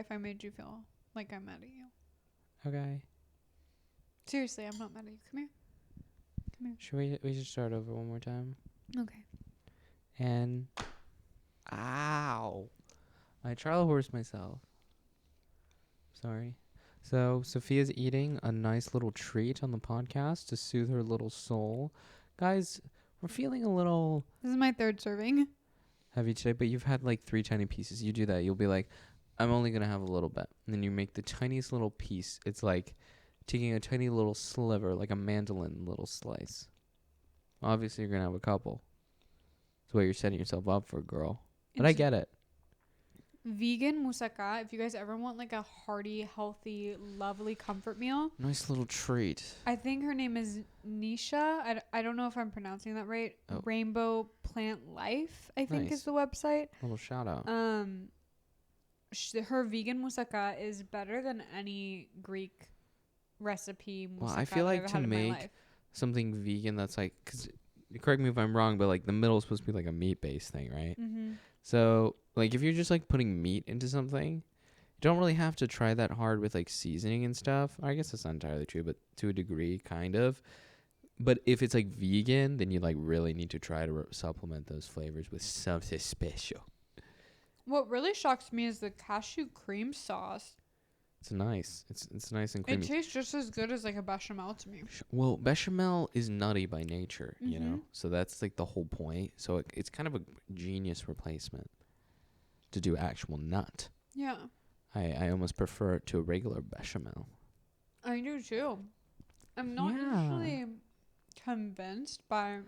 if I made you feel like I'm mad at you. Okay. Seriously, I'm not mad at you. Come here. Come here. Should we should start over one more time? Okay. And ow. I trial horse myself. Sorry. So Sophia's eating a nice little treat on the podcast to soothe her little soul. Guys, we're feeling a little This is my 3rd serving. heavy today, but you've had like 3 tiny pieces. You do that, you'll be like, I'm only gonna have a little bit. And then you make the tiniest little piece. It's like taking a tiny little sliver, like a mandolin little slice. Obviously you're gonna have a couple. That's what you're setting yourself up for, girl. But I get it. Vegan moussaka. If you guys ever want like a hearty, healthy, lovely comfort meal. Nice little treat. I think her name is Nisha. I don't know if I'm pronouncing that right. Oh. Rainbow Plant Life, I think Nice. is the website. Little shout out. Her vegan moussaka is better than any Greek recipe moussaka. Well, I feel like to make something vegan that's like, cause correct me if I'm wrong, but like the middle is supposed to be like a meat-based thing, right? Mm-hmm. So like if you're just like putting meat into something, you don't really have to try that hard with like seasoning and stuff. I guess that's not entirely true, but to a degree, kind of. But if it's like vegan, then you like really need to try to supplement those flavors with something special. What really shocks me is the cashew cream sauce. It's nice. It's nice and creamy. It tastes just as good as like a bechamel to me. Well, bechamel is nutty by nature, you know? Mhm. So that's like the whole point. So it's kind of a genius replacement to do actual nut. Yeah, I almost prefer it to a regular bechamel. I do too. I'm not usually convinced by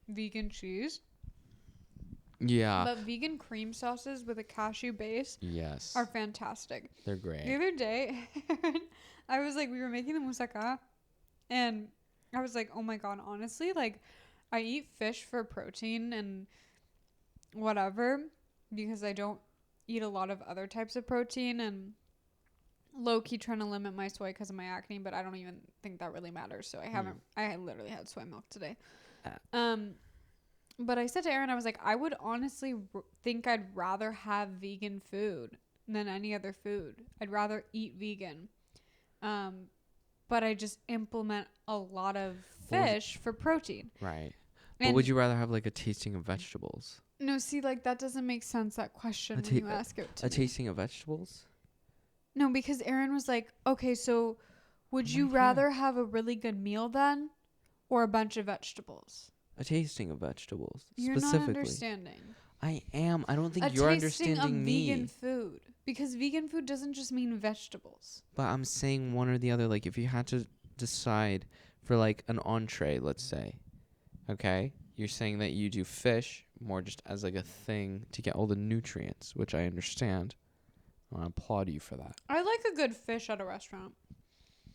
vegan cheese. Yeah. But vegan cream sauces with a cashew base Yes. are fantastic. They're great. The other day, I was like, we were making the moussaka, and I was like, oh my god, honestly, like, I eat fish for protein and whatever, because I don't eat a lot of other types of protein, and low-key trying to limit my soy because of my acne, but I don't even think that really matters, so I literally had soy milk today. But I said to Aaron, I was like, I would honestly think I'd rather have vegan food than any other food. I'd rather eat vegan. But I just implement a lot of fish for protein. Right. And But would you rather have like a tasting of vegetables? No, see, like that doesn't make sense, that question, when you ask it to me. me. Tasting of vegetables? No, because Aaron was like, okay, so would you rather have a really good meal then or a bunch of vegetables? A tasting of vegetables. You're specifically. not understanding. I am. I don't think you're understanding me. A tasting of vegan food. Because vegan food doesn't just mean vegetables. But I'm saying one or the other. Like, if you had to decide for, like, an entree, let's say. Okay? You're saying that you do fish more just as, like, a thing to get all the nutrients, which I understand. I applaud you for that. I like a good fish at a restaurant.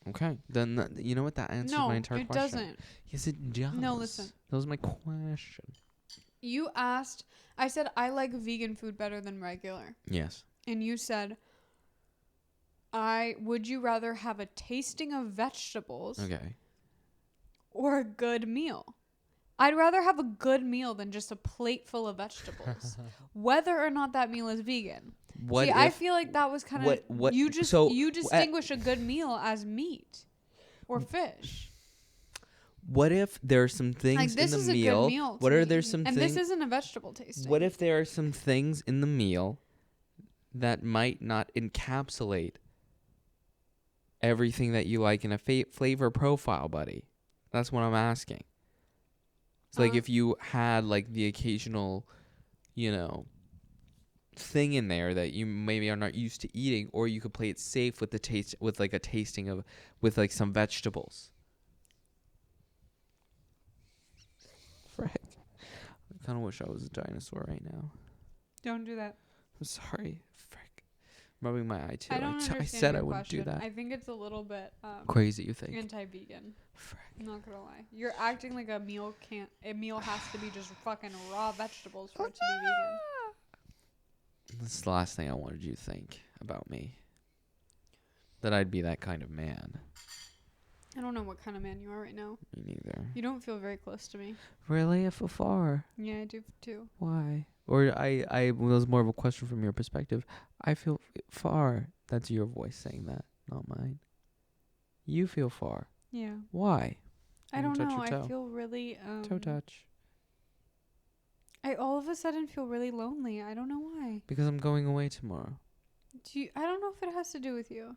Okay. Then, you know what? That answers my entire question. No, it doesn't. Yes, it does. No, listen. That was my question. You asked, I said, I like vegan food better than regular. Yes. And you said, would you rather have a tasting of vegetables or a good meal? I'd rather have a good meal than just a plate full of vegetables, whether or not that meal is vegan. I feel like that was kind of you distinguish a good meal as meat or fish. What if there are some things like, this in is the a meal? Good meal What are there some and things? this isn't a vegetable tasting. What if there are some things in the meal that might not encapsulate everything that you like in a flavor profile, buddy? That's what I'm asking. It's like if you had like the occasional, thing in there that you maybe are not used to eating, or you could play it safe with the taste, with like a tasting of, with like some vegetables. Frick. I kind of wish I was a dinosaur right now. Don't do that. I'm sorry. Frick. I'm rubbing my eye too. I don't understand I said your I wouldn't question. do that. I think it's a little bit crazy, you think? Anti-vegan. Frick. I'm not gonna lie. You're acting like a meal has to be just fucking raw vegetables for it to be vegan. This is the last thing I wanted you to think about me. That I'd be that kind of man. I don't know what kind of man you are right now. Me neither. You don't feel very close to me. Really? Afar? Yeah, I do too. Why? Or I was more of a question from your perspective. I feel far. That's your voice saying that, not mine. You feel far. Yeah. Why? I don't touch know. your I toe. feel really Toe touch. I all of a sudden feel really lonely. I don't know why. Because I'm going away tomorrow. I don't know if it has to do with you.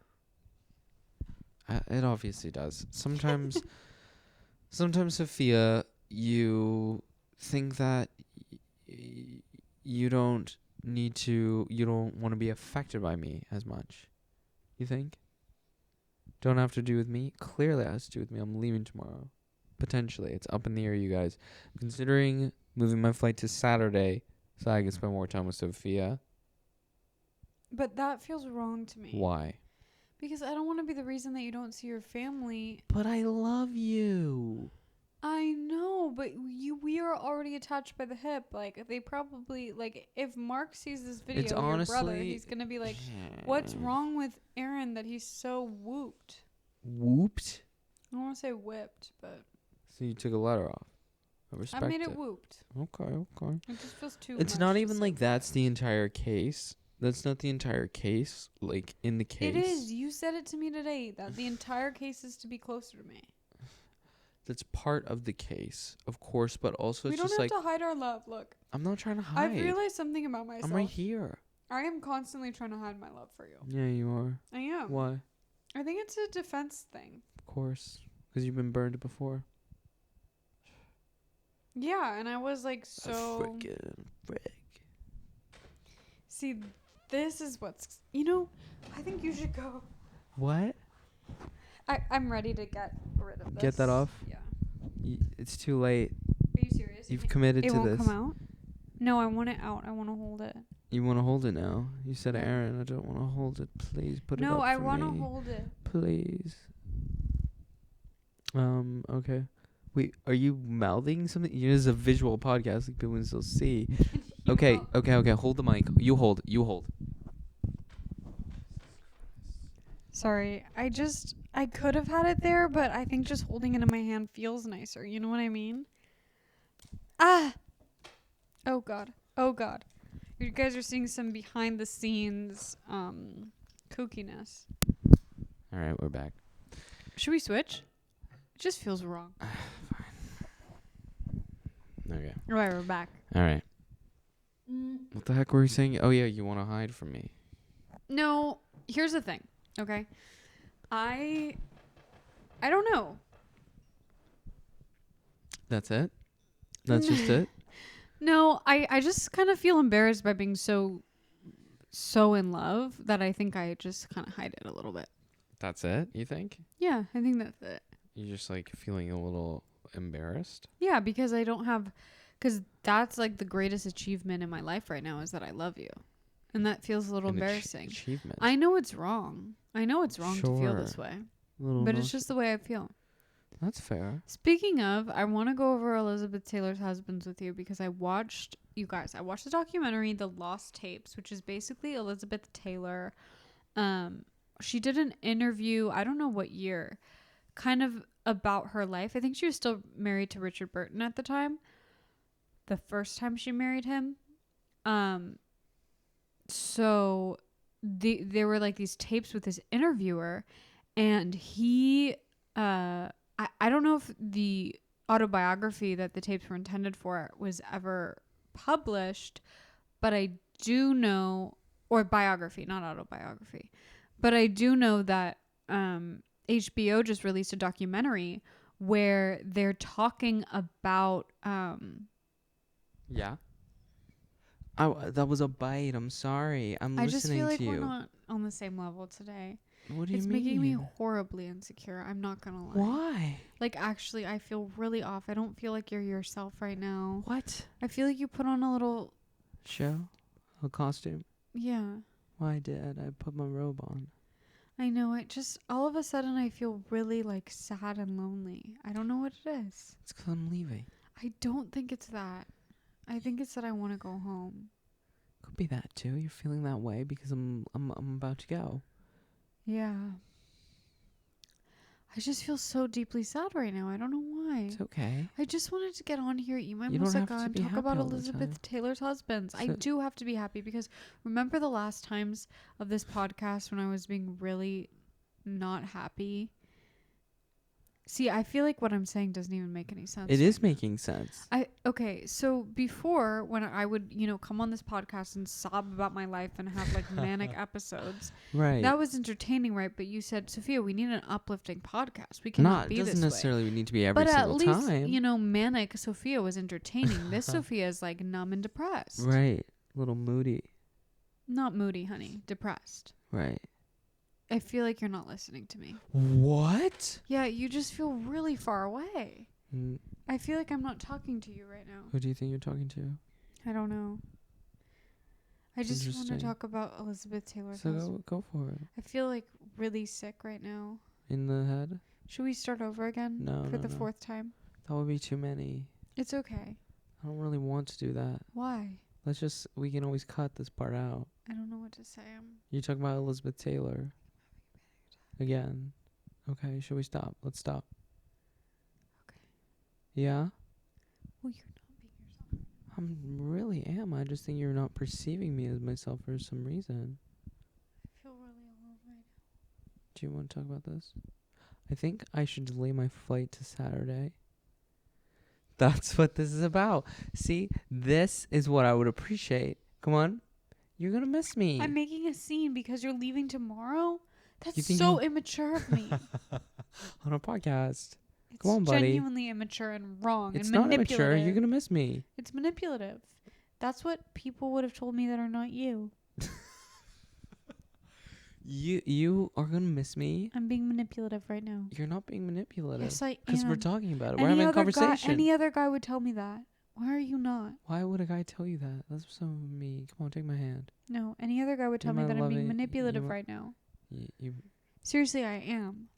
It obviously does. Sometimes, Sophia, you think that you don't you don't want to be affected by me as much. You think? Don't have to do with me? Clearly it has to do with me. I'm leaving tomorrow. Potentially. It's up in the air, you guys. Considering moving my flight to Saturday so I can spend more time with Sophia. But that feels wrong to me. Why? Because I don't want to be the reason that you don't see your family. But I love you. I know, but we are already attached by the hip. Like, they probably, like, if Mark sees this video, It's your brother, honestly- he's going to be like, what's wrong with Aaron that he's so whooped? Whooped? I don't want to say whipped, but So you took a letter off. I respect I made it whooped. Okay. It just feels too It's much not to even say like that's whipped. the entire case. That's not the entire case. Like, in the case. It is. You said it to me today, that the entire case is to be closer to me. That's part of the case, of course, but also We it's don't just have like to hide our love. Look, I'm not trying to hide. I've realized something about myself. I'm right here. I am constantly trying to hide my love for you. Yeah, you are. I am. Why? I think it's a defense thing. Of course, because you've been burned before. Yeah, and I was like so. Freaking frick. See, this is what's. You know, I think you should go. What? I'm ready to get rid of this. Get that off? Yeah. It's too late. Are you serious? You've committed it to won't this. come out? No, I want it out. I want to hold it. You want to hold it now? You said, Yeah. Aaron, I don't want to hold it. Please put it up No, I want want to hold it. Please. Okay. Wait, are you mouthing something? You know, this is a visual podcast, like people can still see. Okay. Hold the mic. You hold. Sorry, I could have had it there, but I think just holding it in my hand feels nicer. You know what I mean? Ah! Oh God. You guys are seeing some behind the scenes, kookiness. All right, we're back. Should we switch? It just feels wrong. Okay. Alright, we're back. All right. What the heck were you saying? Oh yeah, you want to hide from me. No, here's the thing. Okay, I don't know. That's it? That's just it? No, I just kind of feel embarrassed by being so in love that I think I just kind of hide it a little bit. That's it, you think? Yeah, I think that's it. You're just like feeling a little embarrassed? Yeah, because because that's like the greatest achievement in my life right now is that I love you. And that feels a little embarrassing. Achievement. I know it's wrong. I know it's wrong to feel this Sure. way. Little But it's just the way I feel. That's fair. Speaking of, I want to go over Elizabeth Taylor's husbands with you because I watched the documentary The Lost Tapes, which is basically Elizabeth Taylor. She did an interview, I don't know what year, kind of about her life. I think she was still married to Richard Burton at the time. The first time she married him. So there were like these tapes with this interviewer, and he I don't know if the autobiography that the tapes were intended for was ever published, but I do know, or biography, not autobiography, but I do know that HBO just released a documentary where they're talking about Yeah. That was a bite. I'm sorry. I'm I just listening feel like to you. we're not on the same level today. What do you It's mean? making me horribly insecure. I'm not gonna lie. Why? Like, actually, I feel really off. I don't feel like you're yourself right now. What? I feel like you put on a little... Show? A costume? Yeah. Why did I put my robe on? I know. It just... All of a sudden, I feel really, like, sad and lonely. I don't know what it is. It's 'cause I'm leaving. I don't think it's that. I think it's that I want to go home. Could be that too. You're feeling that way because I'm about to go. Yeah. I just feel so deeply sad right now. I don't know why. It's okay. I just wanted to get on here, eat my You don't have moussaka, to and be talk happy about all the Elizabeth time. Taylor's husbands. I So- do have to be happy because remember the last times of this podcast when I was being really not happy? See, I feel like what I'm saying doesn't even make any sense. It is right now. making sense. Okay, so before when I would, come on this podcast and sob about my life and have like manic episodes, Right. that was entertaining, right? But you said, Sophia, we need an uplifting podcast. We cannot be It doesn't this way. necessarily need to be every But at single least, time. manic Sophia was entertaining. This Sophia is like numb and depressed. Right. Little moody. Not moody, honey. Depressed. Right. I feel like you're not listening to me. What? Yeah, you just feel really far away. Mm, I feel like I'm not talking to you right now. who do you think you're talking to? I don't know. I just want to Interesting. talk about Elizabeth Taylor's So husband. go for it. I feel like really sick right now. In the head? Should we start over again No, for no, the no. 4th time? That would be too many. It's okay. I don't really want to do that. Why? We can always cut this part out. I don't know what to say. You're talking about Elizabeth Taylor. Again. Okay, should we stop? Let's stop. Okay. Yeah? Well, you're not being yourself. I really am. I just think you're not perceiving me as myself for some reason. I feel really alone right now. Do you want to talk about this? I think I should delay my flight to Saturday. That's what this is about. See, this is what I would appreciate. Come on. You're going to miss me. I'm making a scene because you're leaving tomorrow? That's You think so immature of me. on a podcast. It's Come on, buddy. genuinely immature and wrong It's and not manipulative. immature. You're going to miss me. It's manipulative. That's what people would have told me that are not you. You are going to miss me. I'm being manipulative right now. You're not being manipulative. Yes, I am. Because we're talking about it. We're Any having a other conversation. any other guy would tell me that. Why are you not? Why would a guy tell you that? That's so mean. Come on, take my hand. No, any other guy would tell You're me my that I'm being loving- manipulative you- right now. You Seriously, I am.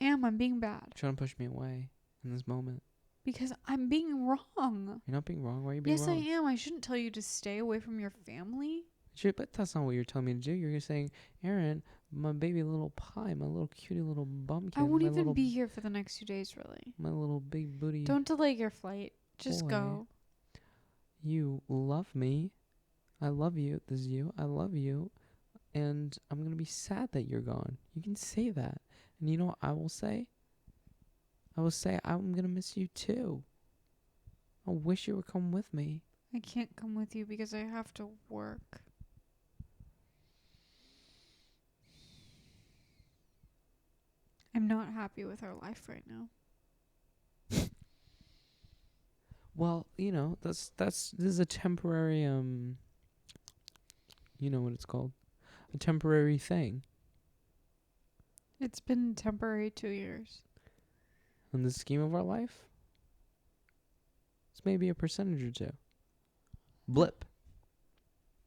I'm being bad. trying to push me away in this moment. Because I'm being wrong. You're not being wrong. Why are you being Yes, wrong? I am. I shouldn't tell you to stay away from your family. Shit, but that's not what you're telling me to do. You're saying, Aaron, my baby little pie, my little cutie little bumpkin. I won't my even little, be here for the next 2 days, really. My little big booty. Don't delay your flight. Just boy. go. You love me. I love you. This is you. I love you. And I'm going to be sad that you're gone. You can say that. And you know what I will say? I will say I'm going to miss you too. I wish you would come with me. I can't come with you because I have to work. I'm not happy with our life right now. Well, this is a temporary you know what it's called? A temporary thing. It's been temporary 2 years. In the scheme of our life, it's maybe a percentage or two. Blip.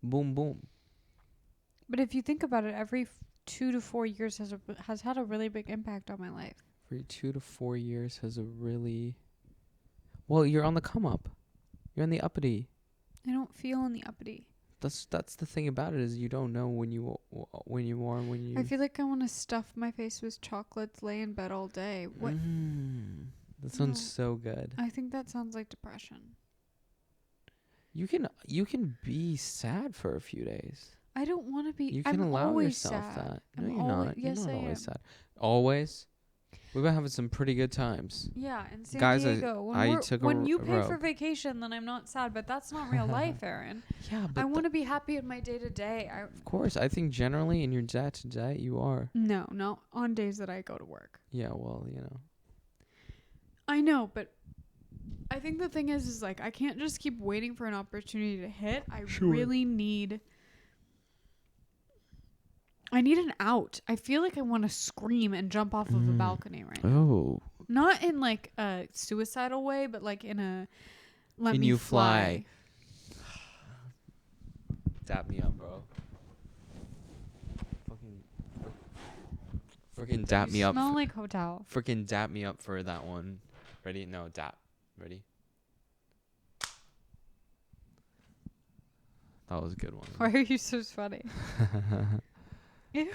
Boom, boom. But if you think about it, every 2 to 4 years has had a really big impact on my life. Every 2 to 4 years has a really... Well, you're on the come up. You're on the uppity. I don't feel on the uppity. That's the thing about it, is you don't know when you are and when you... I feel like I want to stuff my face with chocolates, lay in bed all day. What? That sounds No. so good. I think that sounds like depression. You can be sad for a few days. I don't want to be. You can I'm allow always yourself sad. that. No, I'm you're alwa- not. yes, you're not I always am. sad. Always? We've been having some pretty good times. Yeah, in San Guys, Diego. I When you a pay for rope. vacation, then I'm not sad. But that's not real life, Aaron. Yeah, but I want to be happy in my day to day. of course, I think generally in your day to day you are. No, not on days that I go to work. Yeah, well, I know, but I think the thing is like I can't just keep waiting for an opportunity to hit. I Sure. really need an out. I feel like I want to scream and jump off of a balcony right now. Oh. Not in like a suicidal way, but like in a let Can me you fly. Dap me up, bro. Freaking dap me You up. smell like hotel. Freaking dap me up for that one. Ready? No, dap. Ready? That was a good one. Why are you so sweaty? Ew.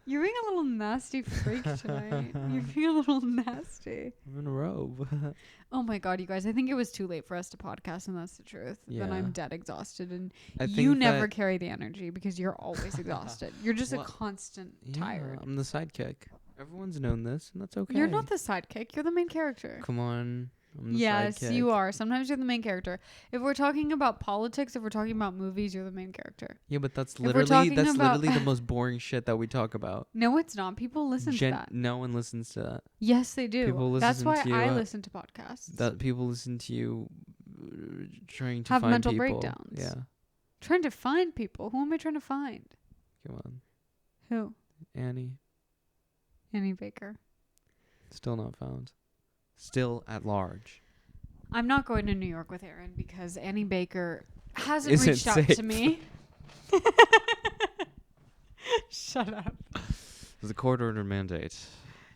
You're being a little nasty freak tonight. You're being a little nasty. I'm in a robe. Oh my god, you guys! I think it was too late for us to podcast, and that's the truth. Then Yeah. I'm dead exhausted, and I you think never that- carry the energy because you're always exhausted. You're just Well, a constant Yeah, tired. I'm the sidekick. Everyone's known this, and that's okay. You're not the sidekick. You're the main character. Come on. I'm the Yes, sidekick. you are. Sometimes you're the main character. If we're talking about politics, if we're talking about movies, you're the main character. Yeah, but that's we're literally talking about- the most boring shit that we talk about. No, it's not. People listen to that. No one listens to that. Yes, they do. People That's listen why to you, I listen to podcasts. That people listen to you trying to Have find mental people. breakdowns. Yeah. Trying to find people. Who am I trying to find? Come on. Who? Annie. Annie Baker. Still not found. Still at large. I'm not going to New York with Aaron because Annie Baker hasn't Isn't reached out safe. to me. Shut up. It's a court ordered mandate.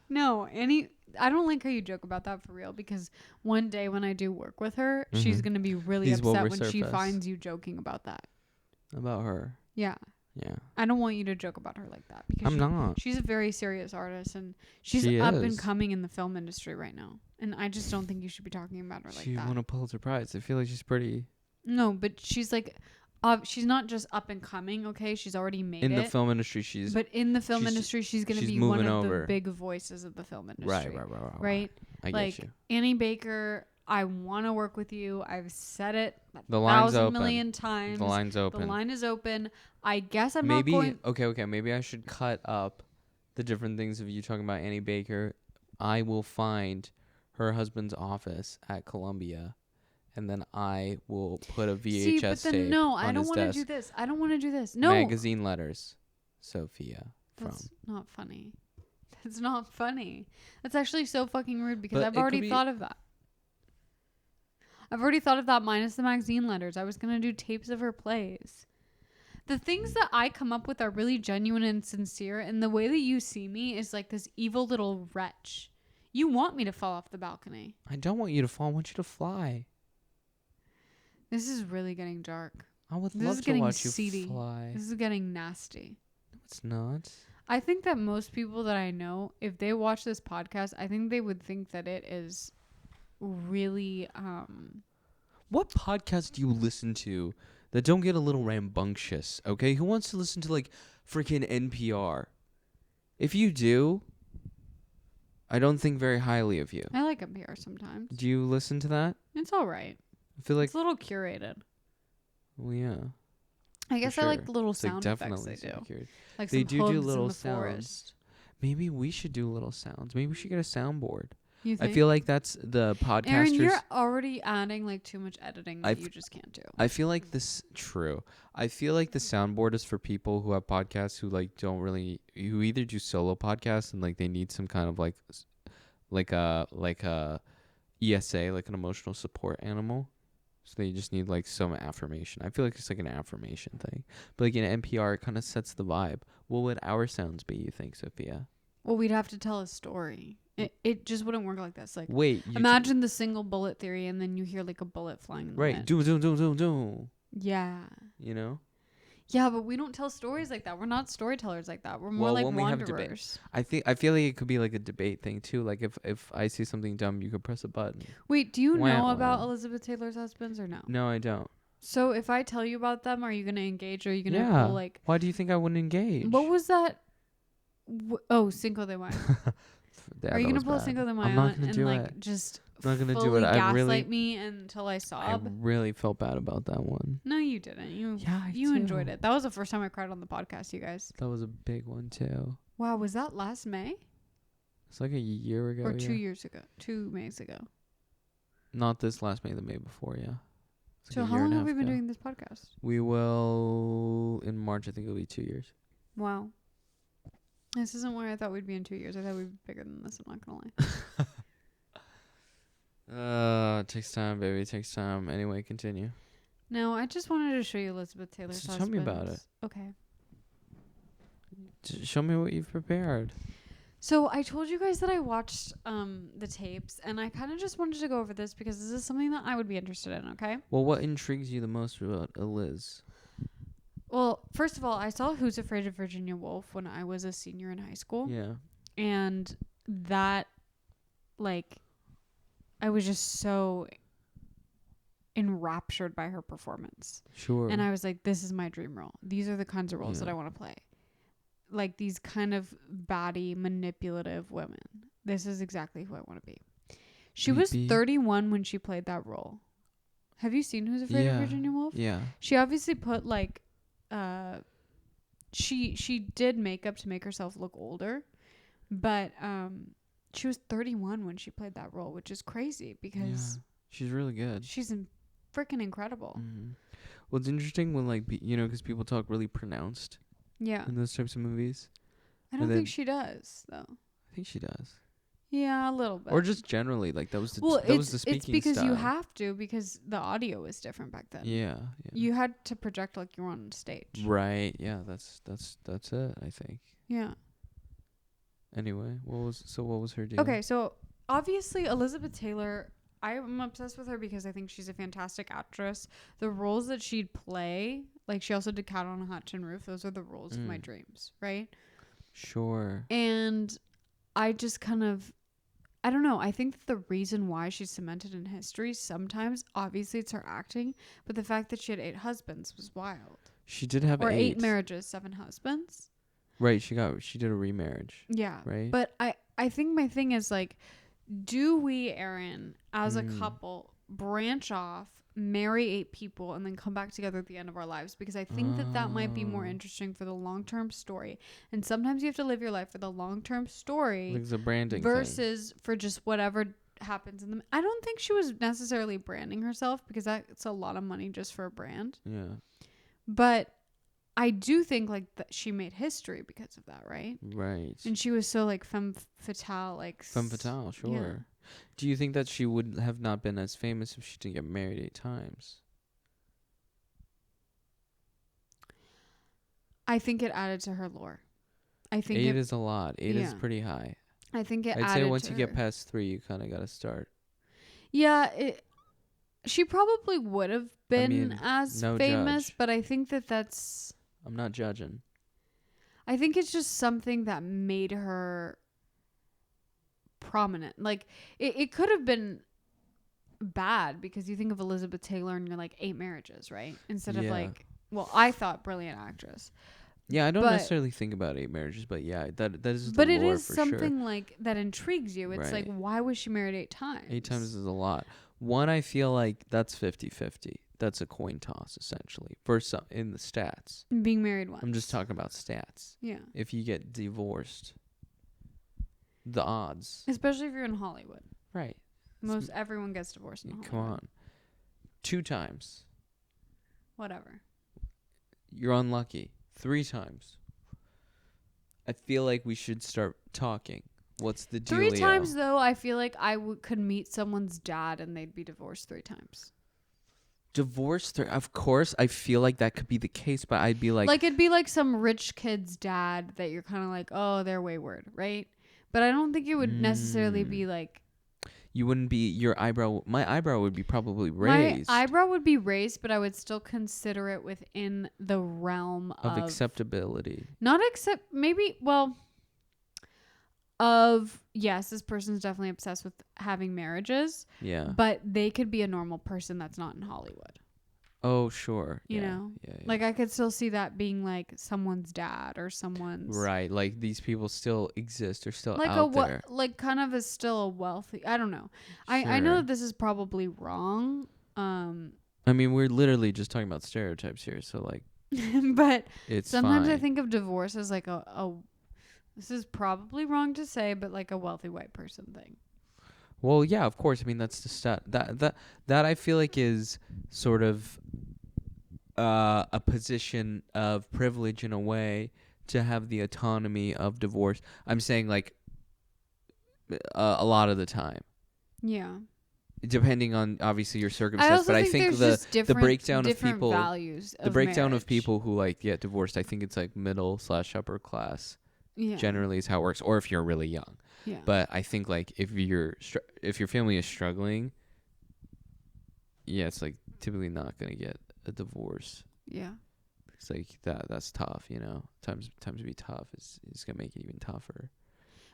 No, Annie, I don't like how you joke about that for real because one day when I do work with her, she's Mhm. going to be really These will upset when she resurface. finds you joking about that. About her. Yeah. Yeah. I don't want you to joke about her like that because I'm not. she's a very serious artist and she's She up is. and coming in the film industry right now. And I just don't think you should be talking about her like She that. won a Pulitzer Prize. I feel like she's pretty No, but she's like, she's not just up and coming. Okay, she's already made in it. the film industry. She's But in the film she's- industry, she's going to she's be one moving of over. the big voices of the film industry. right. Right? I Like get you. Annie Baker, I want to work with you. I've said it The line's 1,000 open. million times. The line's open. The line is open. I guess I'm Maybe not going. okay. Maybe I should cut up the different things of you talking about Annie Baker. I will find her husband's office at Columbia, and then I will put a VHS See, but then tape no, on I don't his want to desk. do this. I don't want to do this. No, Magazine letters, Sophia. that's not funny. That's not funny. That's actually so fucking rude because But I've it could already be- thought of that. I've already thought of that minus the magazine letters. I was going to do tapes of her plays. The things that I come up with are really genuine and sincere, and the way that you see me is like this evil little wretch. You want me to fall off the balcony. I don't want you to fall. I want you to fly. This is really getting dark. I would This love is to getting watch you seedy. fly. This is getting nasty. No, it's not. I think that most people that I know, if they watch this podcast, I think they would think that it is really What podcast do you listen to that don't get a little rambunctious? Okay, who wants to listen to like freaking NPR? If you do, I don't think very highly of you. I like NPR sometimes. Do you listen to that? It's all right. I feel like, It's a little curated. well, yeah, I guess I like sure. the little it's like sound effects definitely they do. secured. Like They some do hooves little in the sounds. forest. Maybe we should do little sounds. Maybe we should get a soundboard. You I think? feel like that's the podcasters. Aaron, you're already adding like too much editing that you just can't do. I feel like this true. I feel like the soundboard is for people who have podcasts who like don't really who either do solo podcasts and like they need some kind of like a ESA, like an emotional support animal. So they just need like some affirmation. I feel like it's like an affirmation thing. But like in NPR it kind of sets the vibe. What would our sounds be, you think, Sophia? Well, we'd have to tell a story. It just wouldn't work like this. Like, Wait, imagine the single bullet theory, and then you hear like a bullet flying in the right. wind. Do. Yeah. You know? Yeah, but we don't tell stories like that. We're not storytellers like that. We're more Well, like when we have wanderers. I feel like it could be like a debate thing too. Like if I say something dumb, you could press a button. Wait, do you Wah, know wah. about Elizabeth Taylor's husbands or no? No, I don't. So if I tell you about them, are you gonna engage or are you gonna Yeah. pull like? Why do you think I wouldn't engage? What was that? Cinco de Mayo. Yeah, Are you that gonna was pull a bad. Cinco de Mayo I'm not gonna and do like it. just I'm not gonna do fully it. I gaslight really, me until I I sob? really felt bad about that one. No, you didn't. You I enjoyed do. it. That was the first time I cried on the podcast, you guys. That was a big one too. Wow, was that last May It's like a year ago. or yeah. 2 years ago? 2 Mays ago. Not this last May, the May before. Yeah. It's So like a how year long and a have we half been ago. doing this podcast? We will in March. I think it'll be 2 years. Wow. This isn't where I thought we'd be in 2 years. I thought we'd be bigger than this. I'm not gonna lie. It takes time, baby. It takes time. Anyway, continue. No, I just wanted to show you Elizabeth Taylor's So tell me about husbands. Okay. Show me what you've prepared. So I told you guys that I watched the tapes, and I kind of just wanted to go over this because this is something that I would be interested in. Okay. Well, what intrigues you the most about Liz? Well, first of all, I saw Who's Afraid of Virginia Woolf when I was a senior in high school. Yeah. And that, like, I was just so enraptured by her performance. Sure. And I was like, this is my dream role. These are the kinds of roles that Yeah. I want to play. Like, these kind of batty, manipulative women. This is exactly who I want to be. She was Maybe. 31 when she played that role. Have you seen Who's Afraid of Virginia Woolf? Yeah. She obviously put, like, she did makeup to make herself look older, but she was 31 when she played that role, which is crazy because she's really good. she's freaking incredible. Mm-hmm. Well, it's interesting when, like, because people talk really pronounced Yeah. in those types of movies. I don't think she does, though. I think she does. Yeah, a little bit. Or just generally, like, that was the speaking it's because style. you have to, because the audio was different back then. Yeah. You had to project like you were on stage. Right. Yeah. That's it, I think. Yeah. Anyway, what was her deal? Okay, so obviously Elizabeth Taylor, I'm obsessed with her because I think she's a fantastic actress. The roles that she'd play, like she also did Cat on a Hot Tin Roof, those are the roles of my dreams, right? Sure. And I just kind of, I don't know, I think that the reason why she's cemented in history, sometimes, obviously it's her acting, but the fact that she had 8 husbands was wild. She did have or 8. 8 marriages, 7 husbands. Right, she did a remarriage. Yeah. Right? But I think my thing is, like, do we, Aaron, as a couple, branch off, marry 8 people, and then come back together at the end of our lives? Because I think that might be more interesting for the long-term story. And sometimes you have to live your life for the long-term story. Like the branding versus for just whatever happens in them. I don't think she was necessarily branding herself, because that's a lot of money just for a brand. Yeah. But I do think, like, that she made history because of that, right? Right. And she was so, like, femme fatale, like... Femme fatale, sure. Yeah. Do you think that she would have not been as famous if she didn't get married 8 times? I think it added to her lore. I think 8 is a lot. 8 is Yeah. pretty high. I think it I'd added say once to you her. get past 3, you kind of got to start. Yeah, she probably would have been as no famous, judge. but I think that's... I'm not judging. I think it's just something that made her prominent. Like, it could have been bad, because you think of Elizabeth Taylor and you're like 8 marriages, right? Instead of like, well, I thought brilliant actress. Yeah, I don't necessarily think about 8 marriages, but yeah, that is the But lore it is for something sure. like that intrigues you. It's like, why was she married 8 times? 8 times is a lot. One, I feel like that's 50-50. That's a coin toss, essentially. For some, in the stats. Being married once. I'm just talking about stats. Yeah. If you get divorced, the odds. Especially if you're in Hollywood. Right. Everyone gets divorced in Hollywood. Come on. 2 times. Whatever. You're unlucky. 3 times. I feel like we should start talking. What's the deal? 3 times, though, I feel like I could meet someone's dad and they'd be divorced 3 times. Divorced? Of course, I feel like that could be the case, but I'd be like... Like, it'd be like some rich kid's dad that you're kind of like, oh, they're wayward, right? But I don't think it would necessarily be like... You wouldn't be... My eyebrow would be probably raised. My eyebrow would be raised, but I would still consider it within the realm of acceptability. Not accept... Maybe... Well... Yes, this person's definitely obsessed with having marriages. Yeah. But they could be a normal person that's not in Hollywood. Oh, sure. You know? Yeah. Like, I could still see that being like someone's dad or someone's... Right. Like, these people still exist. They're still like out there. Like, kind of is still a wealthy... I don't know. I know that this is probably wrong. I mean, we're literally just talking about stereotypes here. So, like... but it's sometimes fine. I think of divorce as like a... This is probably wrong to say, but like a wealthy white person thing. Well, yeah, of course. I mean, that's the stat. That I feel like is sort of a position of privilege in a way, to have the autonomy of divorce. I'm saying, like, a lot of the time. Yeah. Depending on obviously your circumstance, but I think the breakdown of people, of people who like get divorced, I think it's like middle/upper class. Yeah. Generally is how it works, or if you're really young. Yeah. But I think, like, if your family is struggling, yeah, it's like typically not gonna get a divorce. Yeah. It's like that's tough, you know. Times to be tough is gonna make it even tougher.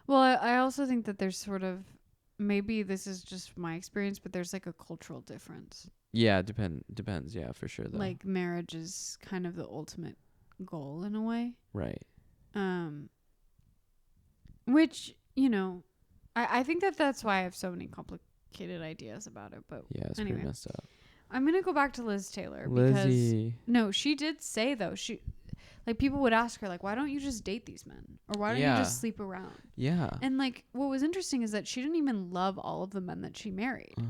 Well, I also think that there's sort of, maybe this is just my experience, but there's like a cultural difference. Yeah, depends. Yeah, for sure though. Like marriage is kind of the ultimate goal in a way. Right. Um, which, you know, I think that that's why I have so many complicated ideas about it. But Yeah, it's anyway, pretty messed up. I'm going to go back to Liz Taylor Lizzie. because, no, she did say though, like people would ask her like, why don't you just date these men? Or why don't you Yeah. just sleep around? Yeah. And like what was interesting is that she didn't even love all of the men that she married. Uh,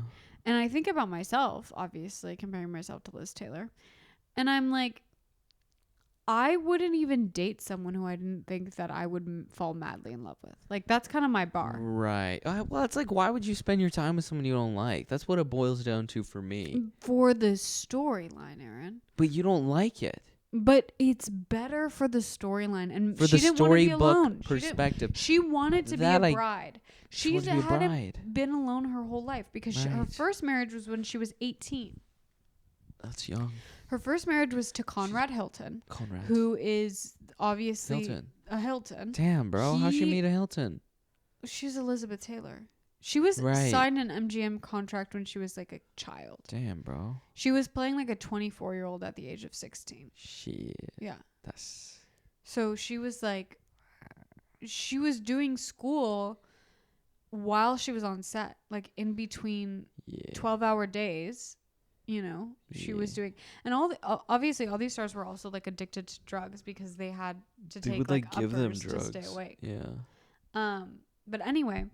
And I think about myself, obviously, comparing myself to Liz Taylor. And I'm like, I wouldn't even date someone who I didn't think that I would fall madly in love with. Like, that's kind of my bar. Right. Well, it's like, why would you spend your time with someone you don't like? That's what it boils down to for me. For the storyline, Aaron. But you don't like it. But it's better for the storyline. And For she the didn't want to be alone. storybook perspective. She wanted to be a bride. She wanted to be a bride. hadn't been alone her whole life because her Right. first marriage was when she was 18. That's young. Her first marriage was to Conrad Hilton, Conrad. who is obviously Hilton. a Hilton. Damn, bro. How'd she meet a Hilton? She's Elizabeth Taylor. She was Right. signed an MGM contract when she was like a child. Damn, bro. She was playing like a 24-year-old at the age of 16. Shit. Yeah. That's... So she was like, she was doing school while she was on set, like in between Yeah. 12-hour days. You know, she was doing, and obviously all these stars were also like addicted to drugs because they had to They take would like give them uppers drugs. to stay awake. Yeah. But anyway,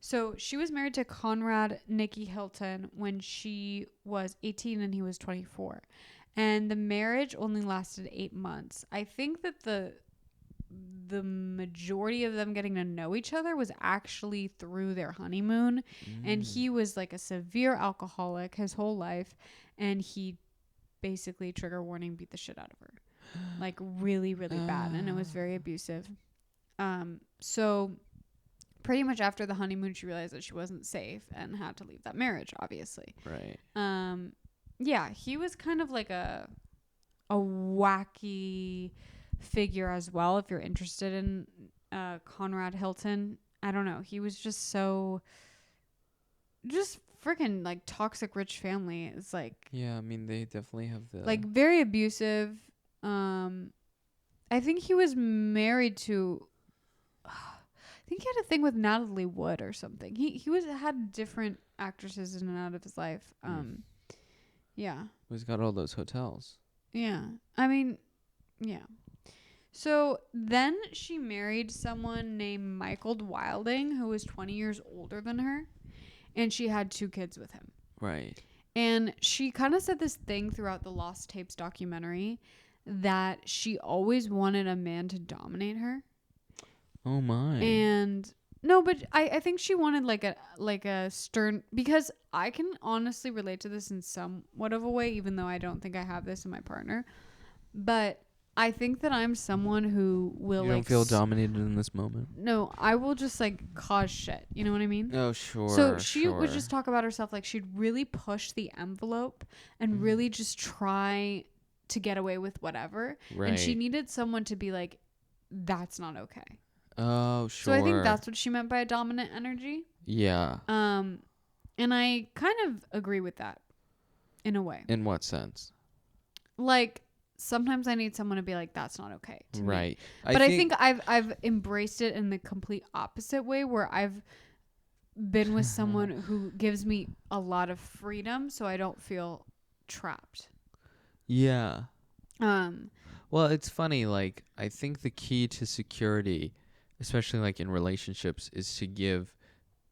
so she was married to Conrad Nicky Hilton when she was 18 and he was 24. And the marriage only lasted 8 months. I think that the majority of them getting to know each other was actually through their honeymoon. And he was like a severe alcoholic his whole life. And he basically, trigger warning, beat the shit out of her. Like really, really bad. And it was very abusive. So pretty much after the honeymoon, she realized that she wasn't safe and had to leave that marriage, obviously. Right. Yeah, he was kind of like a wacky figure as well. If you're interested in Conrad Hilton, I don't know. He was just freaking like toxic rich family. It's like, Yeah, I mean, they definitely have the... like very abusive. I think he was married to... I think he had a thing with Natalie Wood or something. He had different actresses in and out of his life. Yeah. He's got all those hotels. Yeah. I mean, yeah. So then she married someone named Michael Wilding, who was 20 years older than her, and she had 2 kids with him. Right. And she kind of said this thing throughout the Lost Tapes documentary that she always wanted a man to dominate her. Oh my. And no, but I think she wanted like a stern, because I can honestly relate to this in somewhat of a way, even though I don't think I have this in my partner. But I think that I'm someone who will, you don't feel dominated in this moment? No, I will just like cause shit. You know what I mean? Oh, sure. So she would just talk about herself like she'd really push the envelope and really just try to get away with whatever. Right. And she needed someone to be like, that's not okay. Oh, sure. So I think that's what she meant by a dominant energy. Yeah. And I kind of agree with that in a way. In what sense? Like, sometimes I need someone to be like, that's not okay to right. me. But I think I've embraced it in the complete opposite way, where I've been with someone who gives me a lot of freedom so I don't feel trapped. Yeah. Well, it's funny, like, I think the key to security, especially like in relationships, is to give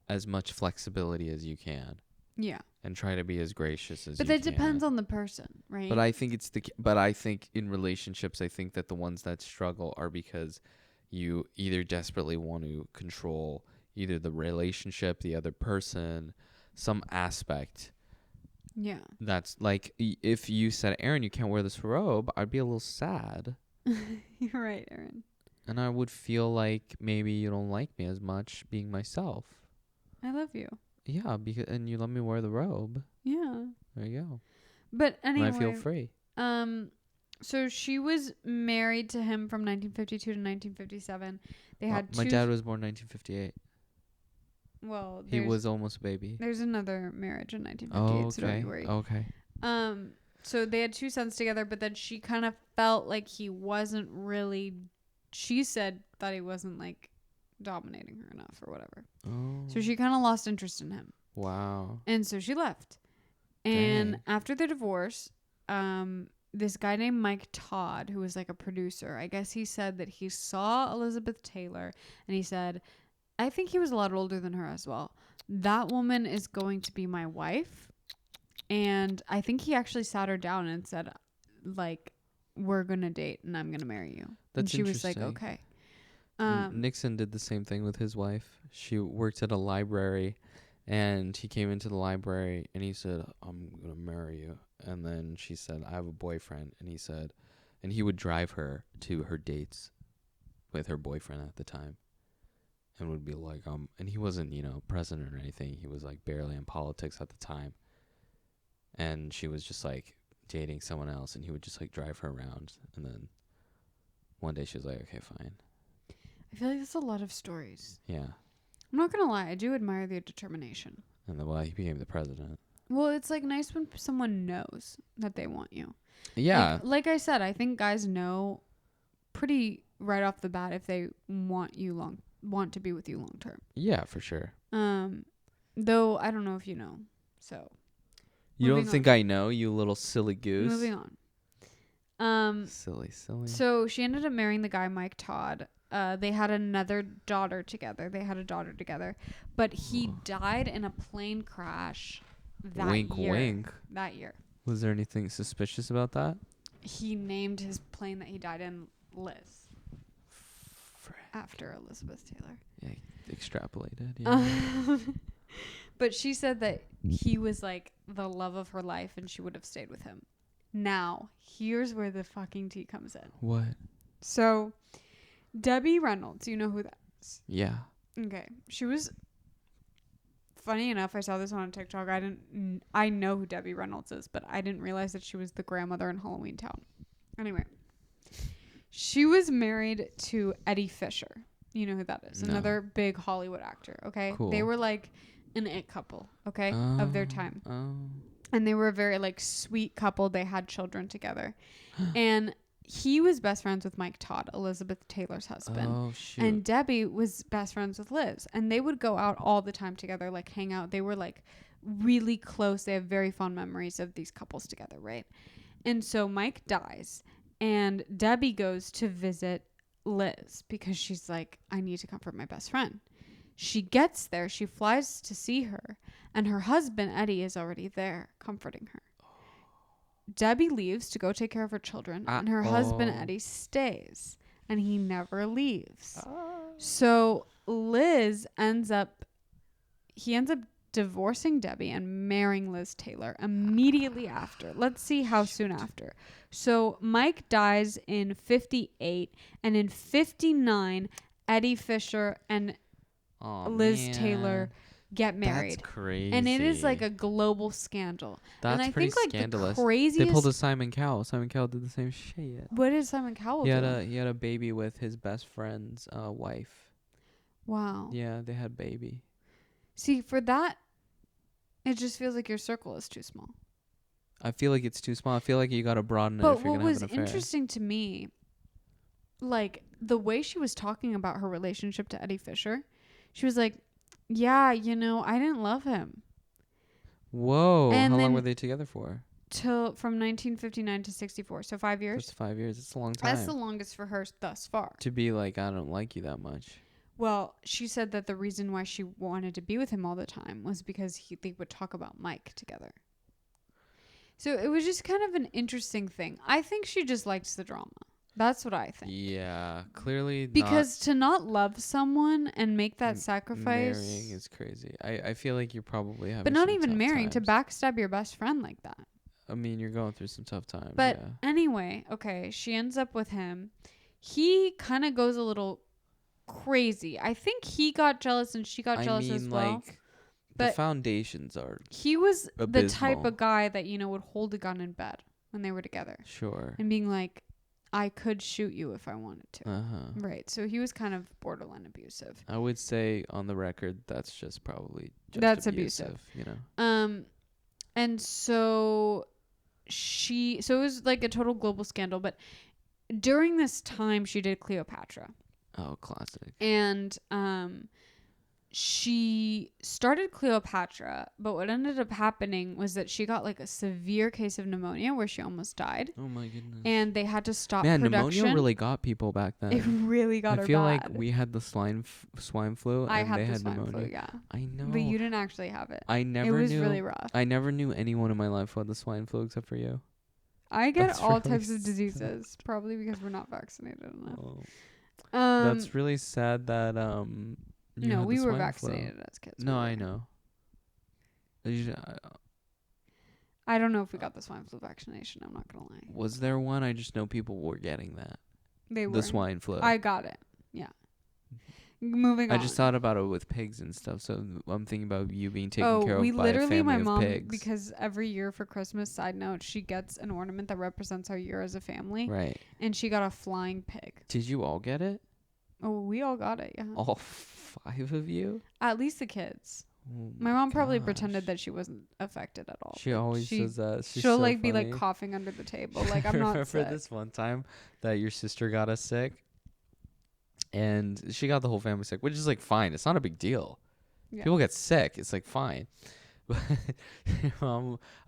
as much flexibility as you can. Yeah. And try to be as gracious as you can. But that depends on the person, right? But I think but I think in relationships, I think that the ones that struggle are because you either desperately want to control either the relationship, the other person, some aspect. Yeah. That's like, if you said, Aaron, you can't wear this robe, I'd be a little sad. You're right, Aaron. And I would feel like maybe you don't like me as much being myself. I love you. Yeah, and you let me wear the robe. Yeah. There you go. But anyway, And I feel free. So she was married to him from 1952 to 1957. They had My two. dad was born 1958. Well, He was almost a baby. there's another marriage in 1958, Oh, so don't okay. you worry. Okay. So they had 2 sons together, but then she kind of felt like he wasn't really. She said that he wasn't like dominating her enough or whatever. Oh. So she kind of lost interest in him, Wow. and so she left. And Dang. after their divorce, this guy named Mike Todd, who was like a producer, I guess he said that he saw Elizabeth Taylor, and he said, I think he was a lot older than her as well. That woman is going to be my wife. And I think he actually sat her down and said, like, we're going to date and I'm going to marry you. That's and she was like, interesting. okay. Nixon did the same thing with his wife. She worked at a library, and he came into the library and he said, I'm going to marry you. And then she said, I have a boyfriend. And he said, and he would drive her to her dates with her boyfriend at the time. And would be like, and he wasn't, president or anything. He was like barely in politics at the time. And she was just like dating someone else, and he would just like drive her around. And then one day she was like, okay, fine. I feel like that's a lot of stories. Yeah. I'm not going to lie. I do admire their determination. And then, he became the president. Well, it's like nice when someone knows that they want you. Yeah. Like I said, I think guys know pretty right off the bat if they want to be with you long term. Yeah, for sure. Though I don't know if you know. So you don't think I know, you little silly goose? moving on. Silly. So she ended up marrying the guy Mike Todd. They had another daughter together. They had a daughter together, but he died in a plane crash that year. Wink. That year. Was there anything suspicious about that? He named his plane that he died in Liz. After Elizabeth Taylor. Yeah, extrapolated. Yeah. But she said that he was like the love of her life and she would have stayed with him. Now, here's where the fucking tea comes in. What? So, Debbie Reynolds, you know who that is? Yeah. Okay. She was, funny enough, I saw this on TikTok. I know who Debbie Reynolds is, but I didn't realize that she was the grandmother in Halloween Town. Anyway. She was married to Eddie Fisher. You know who that is? No. Another big Hollywood actor, okay? Cool. They were like an it couple, okay? Of their time. Oh. And they were a very like sweet couple. They had children together. And he was best friends with Mike Todd, Elizabeth Taylor's husband. Oh, shoot. And Debbie was best friends with Liz. And they would go out all the time together, like hang out. They were like really close. They have very fond memories of these couples together, right? And so Mike dies. And Debbie goes to visit Liz because she's like, I need to comfort my best friend. She gets there. She flies to see her. And her husband, Eddie, is already there comforting her. Debbie leaves to go take care of her children. And her husband, Eddie, stays. And he never leaves. So Liz ends up divorcing Debbie and marrying Liz Taylor immediately after. Let's see how soon after. So Mike dies in 58, and in 59, Eddie Fisher and Liz Taylor get married. That's crazy. And it is like a global scandal. That's and I pretty think like scandalous. the craziest. They pulled a Simon Cowell. Simon Cowell did the same shit. What did Simon Cowell do? He had a baby with his best friend's wife. Wow. Yeah, they had a baby. See, for that, it just feels like your circle is too small. I feel like it's too small. I feel like you got to broaden it But if you're what going to have was an affair. interesting to me, like the way she was talking about her relationship to Eddie Fisher, she was like, yeah, I didn't love him. Whoa. And how long then were they together for? From 1959 to 64. So 5 years. That's 5 years. It's a long time. That's the longest for her thus far. To be like, I don't like you that much. Well, she said that the reason why she wanted to be with him all the time was because they would talk about Mike together. So it was just kind of an interesting thing. I think she just likes the drama. That's what I think. Yeah, clearly because to not love someone and make that sacrifice. Marrying is crazy. I feel like you're probably having But not some even tough marrying, times. to backstab your best friend like that. I mean, you're going through some tough times. But yeah. anyway, okay, she ends up with him. He kind of goes a little crazy. I think he got jealous and she got jealous as well. Like, but the foundations are he was abysmal. the type of guy that, would hold a gun in bed. when they were together. Sure. And being like, I could shoot you if I wanted to. Uh-huh. Right. So he was kind of borderline abusive. I would say on the record that's just probably just That's abusive, you know. And so it was like a total global scandal, but during this time she did Cleopatra. Oh, classic. And she started Cleopatra, but what ended up happening was that she got like a severe case of pneumonia where she almost died. Oh my goodness. And they had to stop production. production. Pneumonia really got people back then. It really got her I feel bad. like we had the swine flu I and had they the had swine pneumonia. flu, yeah. I know. But you didn't actually have it. I never knew. It was really rough. I never knew anyone in my life who had the swine flu except for you. I get That's all really types of sad. diseases, probably because we're not vaccinated enough. Oh. That's really sad that you no, had we the were swine vaccinated flu. as kids. No, I know. I don't know if we got the swine flu vaccination. I'm not gonna lie. Was there one? I just know people were getting that. They were The swine flu. I got it. Yeah. Moving on. I just thought about it with pigs and stuff, so I'm thinking about you being taken care of we by a literally, family my of mom, pigs. because every year for Christmas, side note, she gets an ornament that represents our year as a family. Right. And she got a flying pig. Did you all get it? Oh, we all got it, yeah. All 5 of you? At least the kids. Oh My mom probably gosh. pretended that she wasn't affected at all. She always says that. She's She'll so like be funny. like coughing under the table. Like, I'm not Remember sick. this one time that your sister got us sick? And she got the whole family sick, which is like fine. It's not a big deal. Yeah. People get sick. It's like fine. But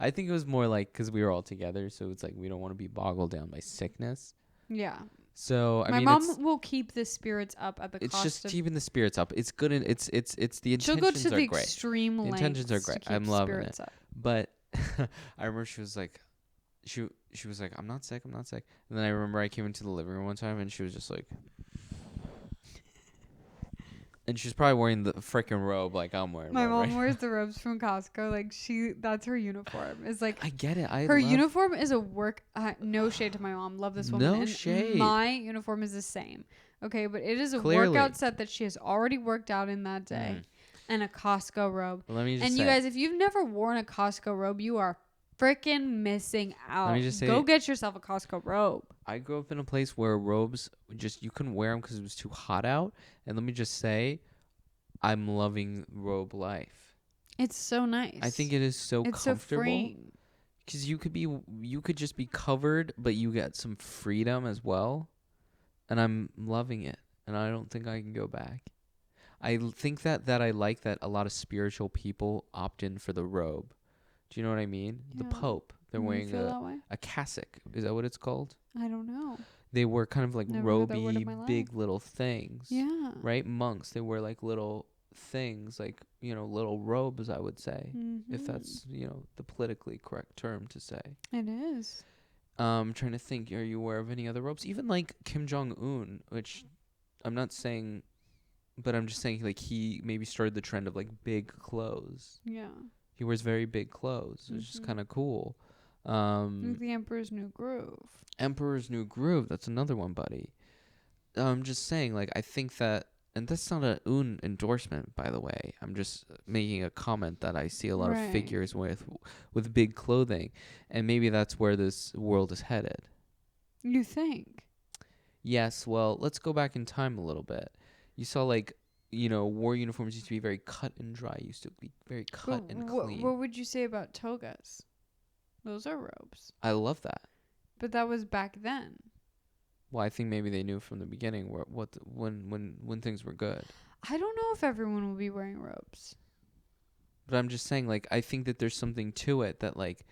I think it was more like because we were all together. So it's like we don't want to be boggled down by sickness. Yeah. So my mom will keep the spirits up at the it's cost just of keeping the spirits up. It's good and it's the she'll intentions go to are the great. extreme The lengths intentions are to great. keep I'm loving spirits it. up. But I remember she was like, she was like, I'm not sick. And then I remember I came into the living room one time and she was just like, and she's probably wearing the freaking robe like I'm wearing. My mom right? wears the robes from Costco. Like that's her uniform. It's like I get it. her uniform is a work. No shade to my mom. Love this woman. No and shade. My uniform is the same. Okay, but it is a Clearly. workout set that she has already worked out in that day, and a Costco robe. Let me just and say, you guys, if you've never worn a Costco robe, you are freaking missing out. Let me just say, go get yourself a Costco robe. I grew up in a place where robes you couldn't wear them because it was too hot out. And let me just say, I'm loving robe life. It's so nice. I think it is so comfortable. So freeing. Because you could just be covered, but you get some freedom as well. And I'm loving it. And I don't think I can go back. I think that I like that a lot of spiritual people opt in for the robe. Do you know what I mean? Yeah. The Pope. They're wearing a cassock. Is that what it's called? I don't know. They wear kind of like Never heard that word roby, in my life. big little things. Yeah. Right? Monks, they wear like little things, like, little robes, I would say. Mm-hmm. If that's, the politically correct term to say. It is. I'm trying to think, are you aware of any other robes? Even like Kim Jong-un, which I'm not saying, but I'm just saying like he maybe started the trend of like big clothes. Yeah. He wears very big clothes, which is kind of cool. The Emperor's New Groove. Emperor's New Groove, that's another one, buddy. I'm just saying, like, I think that, and that's not a Un endorsement, by the way. I'm just making a comment that I see a lot of figures with big clothing, and maybe that's where this world is headed. You think? Yes, well, let's go back in time a little bit. You saw, like, war uniforms used to be very cut and dry, used to be very cut and clean. What would you say about togas? Those are robes. I love that. But that was back then. Well, I think maybe they knew from the beginning when things were good. I don't know if everyone will be wearing robes. But I'm just saying, like, I think that there's something to it that, like,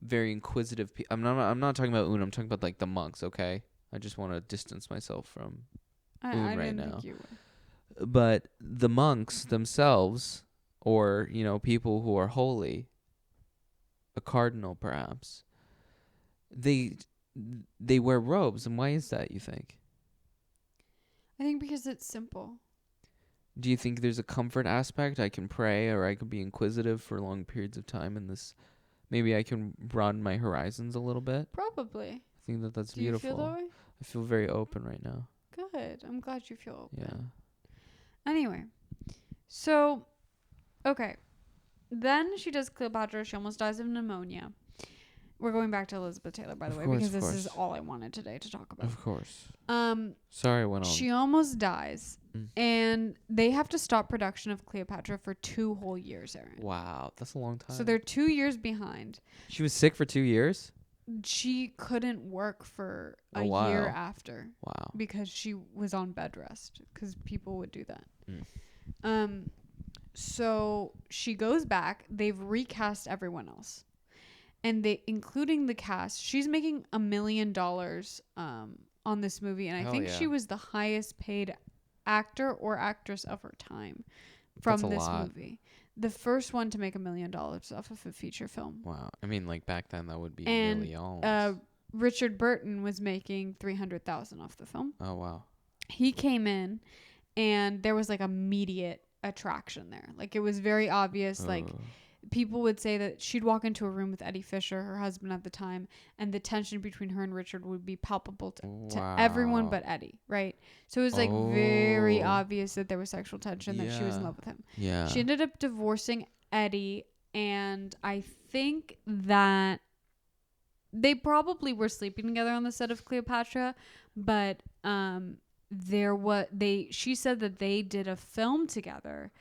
very inquisitive people. I'm not talking about Un. I'm talking about like the monks. Okay, I just want to distance myself from Un right now. Think you would. But the monks themselves, or people who are holy, a cardinal perhaps, they wear robes. And why is that, you think? I think because it's simple. Do you think there's a comfort aspect? I can pray, or I could be inquisitive for long periods of time in this. Maybe I can broaden my horizons a little bit. Probably. I think that's Do beautiful. You feel that way? I feel very open right now. Good. I'm glad you feel open. Yeah. Anyway. So, okay. Then she does Cleopatra. She almost dies of pneumonia. we're going back to Elizabeth Taylor, by the Of way, course, because of this is course. all I wanted today to talk about. Of course. Um, Sorry, I went on. she almost dies, Mm. and they have to stop production of Cleopatra for 2 whole years, Aaron. Wow, that's a long time. So they're 2 years behind. She was sick for 2 years? She couldn't work for A a year while. after Wow. because she was on bed rest, because people would do that. Mm. So she goes back. They've recast everyone else, and they, including the cast, she's making $1 million on this movie, and I Hell think yeah. she was the highest paid actor or actress of her time from That's a this lot. movie. The first one to make $1 million off of a feature film. Wow. I mean, like, back then, that would be And millions. Richard Burton was making $300,000 off the film. Oh, wow. He came in, and there was like immediate attraction there. Like, it was very obvious. Like, people would say that she'd walk into a room with Eddie Fisher, her husband at the time, and the tension between her and Richard would be palpable to everyone but Eddie, right? So it was like very obvious that there was sexual tension, that she was in love with him. Yeah. She ended up divorcing Eddie, and I think that they probably were sleeping together on the set of Cleopatra, but she said that they did a film together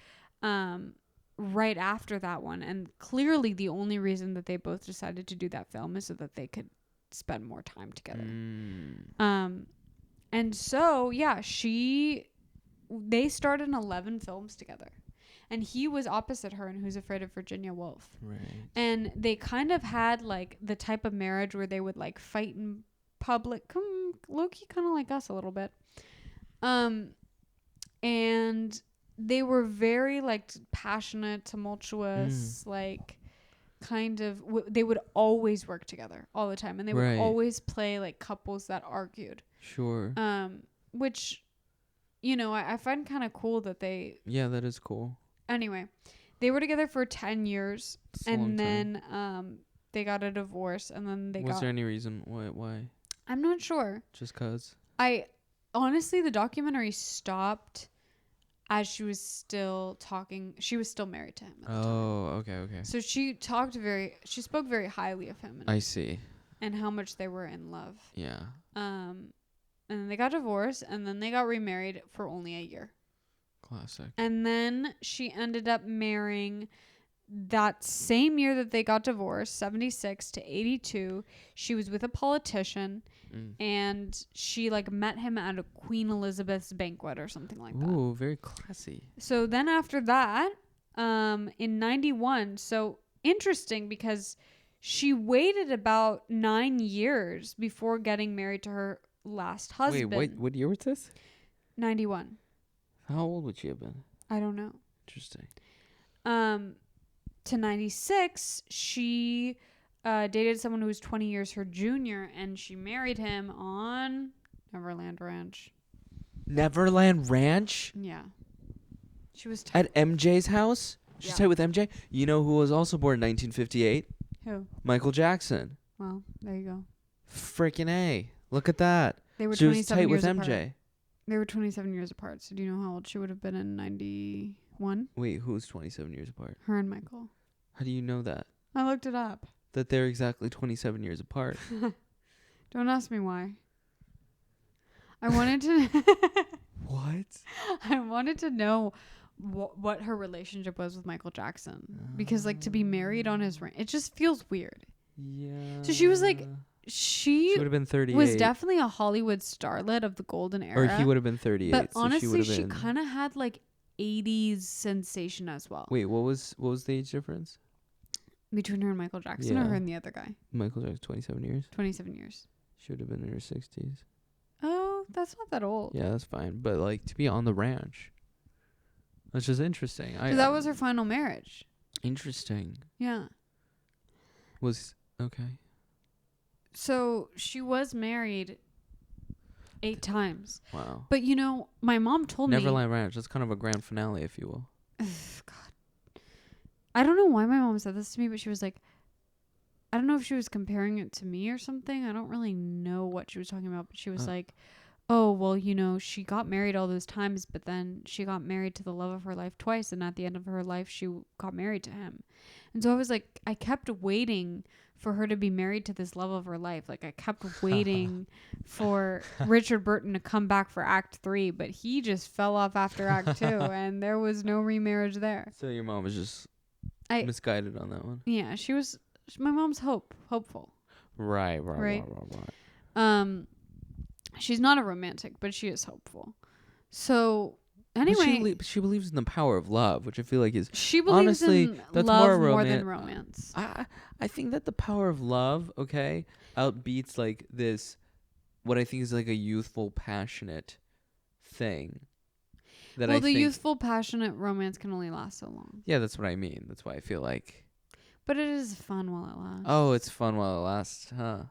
right after that one, and clearly the only reason that they both decided to do that film is so that they could spend more time together. And so yeah, they starred in 11 films together, and he was opposite her in Who's Afraid of Virginia Woolf. Right. And And they kind of had like the type of marriage where they would like fight in public, low-key kind of like us a little bit. And they were very like passionate, tumultuous, like kind of they would always work together all the time, and they would always play like couples that argued. Sure. Which, you know, I find kind of cool that they. Yeah, that is cool. Anyway, they were together for 10 years, That's a long and time. then they got a divorce, and then Was there any reason why? I'm not sure. Just 'cause? I honestly, the documentary stopped as she was still talking. She was still married to him at the time. Oh, okay. So she spoke very highly of him, I see. and how much they were in love. Yeah. And then they got divorced, and then they got remarried for only a year. Classic. And then she ended up marrying that same year that they got divorced, 76 to 82. She was with a politician, and she like met him at a Queen Elizabeth's banquet or something like that. Ooh, very classy. So then after that, in 91, so interesting because she waited about 9 years before getting married to her last husband. Wait, what year was this? 91. How old would she have been? I don't know. Interesting. To 96, she dated someone who was 20 years her junior, and she married him on Neverland Ranch. Neverland Ranch? Yeah. She was At MJ's house? She's Yeah. tight with MJ? You know who was also born in 1958? Who? Michael Jackson. Well, there you go. Freaking A. Look at that. They were She was 27 tight years with apart. MJ. They were 27 years apart. So do you know how old she would have been in 91? Wait, who's 27 years apart? Her and Michael. How do you know that? I looked it up. That they're exactly 27 years apart. Don't ask me why. I wanted to What? I wanted to know what her relationship was with Michael Jackson, because like to be married on his ring, it just feels weird. Yeah. So she was like, she would have been 38. was definitely a Hollywood starlet of the golden era. Or he would have been 38. But so honestly, she she kind of had like 80s sensation as well. Wait, what was the age difference? Between her and Michael Jackson, or Yeah. her and the other guy? Michael Jackson, 27 years. 27 years. She would have been in her 60s. Oh, that's not that old. Yeah, that's fine. But like to be on the ranch, that's just interesting. So that was her final marriage. Interesting. Yeah. Was okay. So she was married 8 times. Wow. But you know, my mom told me. Neverland Ranch. That's kind of a grand finale, if you will. God. I don't know why my mom said this to me, but she was like, I don't know if she was comparing it to me or something. I don't really know what she was talking about, but she was like, oh, well, you know, she got married all those times, but then she got married to the love of her life twice. And at the end of her life, she got married to him. And so I was like, I kept waiting for her to be married to this love of her life. Like, I kept waiting for Richard Burton to come back for Act 3, but he just fell off after Act 2, and there was no remarriage there. So your mom was just I misguided on that one. Yeah, my mom's hopeful. Right. She's not a romantic, but she is hopeful. So anyway, But she believes in the power of love, which I feel like is she believes honestly, in that's love more than romance. I think that the power of love, okay, outbeats like this, what I think is like a youthful, passionate thing. That Well, I the think, youthful, passionate romance can only last so long. yeah, that's what I mean. That's why I feel like, But it is fun while it lasts. oh, it's fun while it lasts, huh?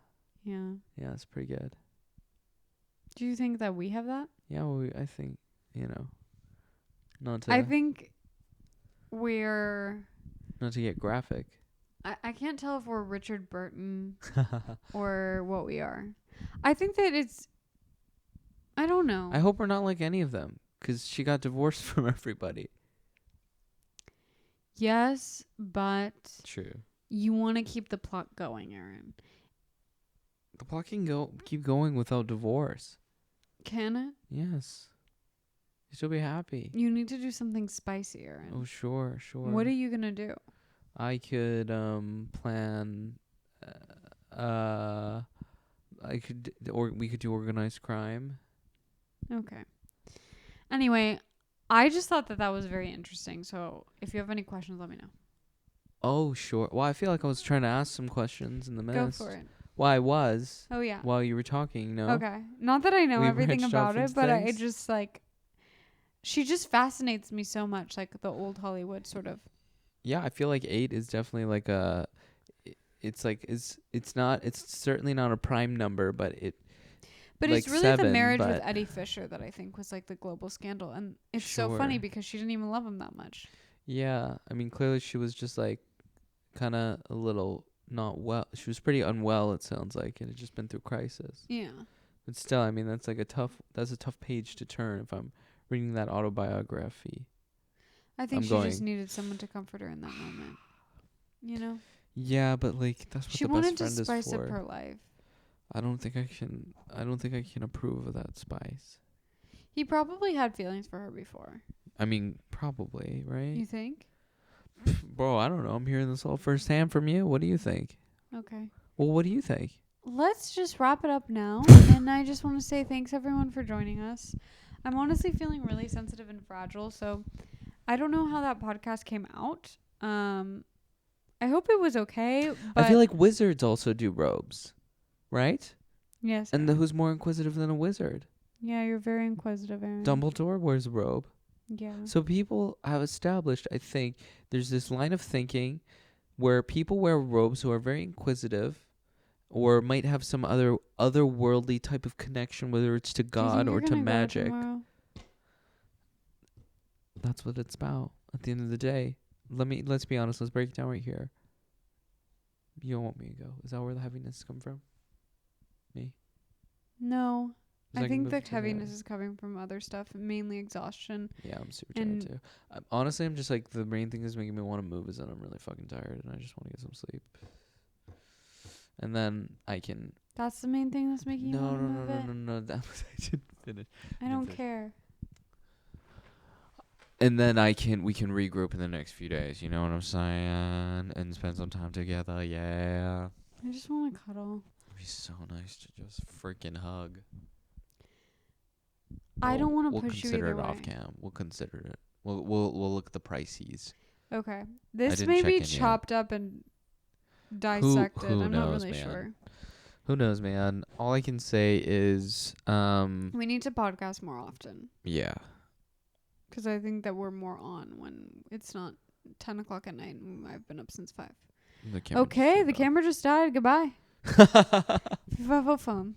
Yeah. Yeah, it's pretty good. Do you think that we have that? Yeah, well, I think, not to I think we're... not to get graphic. I can't tell if we're Richard Burton or what we are. I think that it's... I don't know. I hope we're not like any of them, 'cause she got divorced from everybody. Yes, but True. you want to keep the plot going, Aaron. The plot can keep going without divorce. Can it? Yes. You still be happy. You need to do something spicy, Aaron. Oh, sure. What are you going to do? I could plan we could do organized crime. Okay. Anyway, I just thought that was very interesting. So if you have any questions, let me know. Oh, sure. Well, I feel like I was trying to ask some questions in the midst. Go for it. Well, I was. Oh, yeah. While you were talking, no? Okay. Not that I know We everything branched off about it, into but I things. just like... She just fascinates me so much, like the old Hollywood sort of... Yeah, I feel like 8 is definitely like it's certainly not a prime number, but But like it's really 7, the marriage with but Eddie Fisher that I think was like the global scandal. And it's so funny Sure. because she didn't even love him that much. yeah, I mean clearly she was just like kind of a little not well. She was pretty unwell, it sounds like, and had just been through crisis. Yeah. But still, I mean that's a tough page to turn if I'm reading that autobiography. I think I'm she just going- needed someone to comfort her in that moment. You know? Yeah, but like that's what She the wanted best to friend is spice up for. her life. I don't think I can approve of that spice. He probably had feelings for her before. I mean, probably, right? You think? Bro, I don't know. I'm hearing this all firsthand from you. What do you think? Okay. Well, what do you think? Let's just wrap it up now. And I just want to say thanks everyone for joining us. I'm honestly feeling really sensitive and fragile, so I don't know how that podcast came out. I hope it was okay. But I feel like wizards also do robes, right? yes. And who's more inquisitive than a wizard? Yeah, you're very inquisitive, Aaron. Dumbledore wears a robe. Yeah. So people have established, I think, there's this line of thinking where people wear robes who are very inquisitive or might have some otherworldly type of connection, whether it's to Do you think God you're or to gonna go magic. tomorrow? That's what it's about. At the end of the day, let's be honest. Let's break it down right here. You don't want me to go. Is that where the heaviness come from? Me? No. 'Cause I can think move the to heaviness is coming from other stuff, mainly exhaustion. Yeah, I'm super and- tired too. Honestly, I'm just like the main thing that's making me want to move is that I'm really fucking tired and I just want to get some sleep. And then I can. That's the main thing that's making you want to move it? No. That was I didn't finish. I don't care. And then we can regroup in the next few days. You know what I'm saying? And spend some time together. Yeah. I just want to cuddle. It'd be so nice to just freaking hug. I don't want to We'll push you consider either it off way. cam. We'll consider it. We'll look at the prices. Okay. This didn't may check be in yet. chopped up and dissected. who I'm not knows, really man? sure. Who knows, man? All I can say is, We need to podcast more often. yeah. Because I think that we're more on when it's not 10 o'clock at night and I've been up since 5. The camera Okay, just the camera just died. Goodbye. turned off. Phone.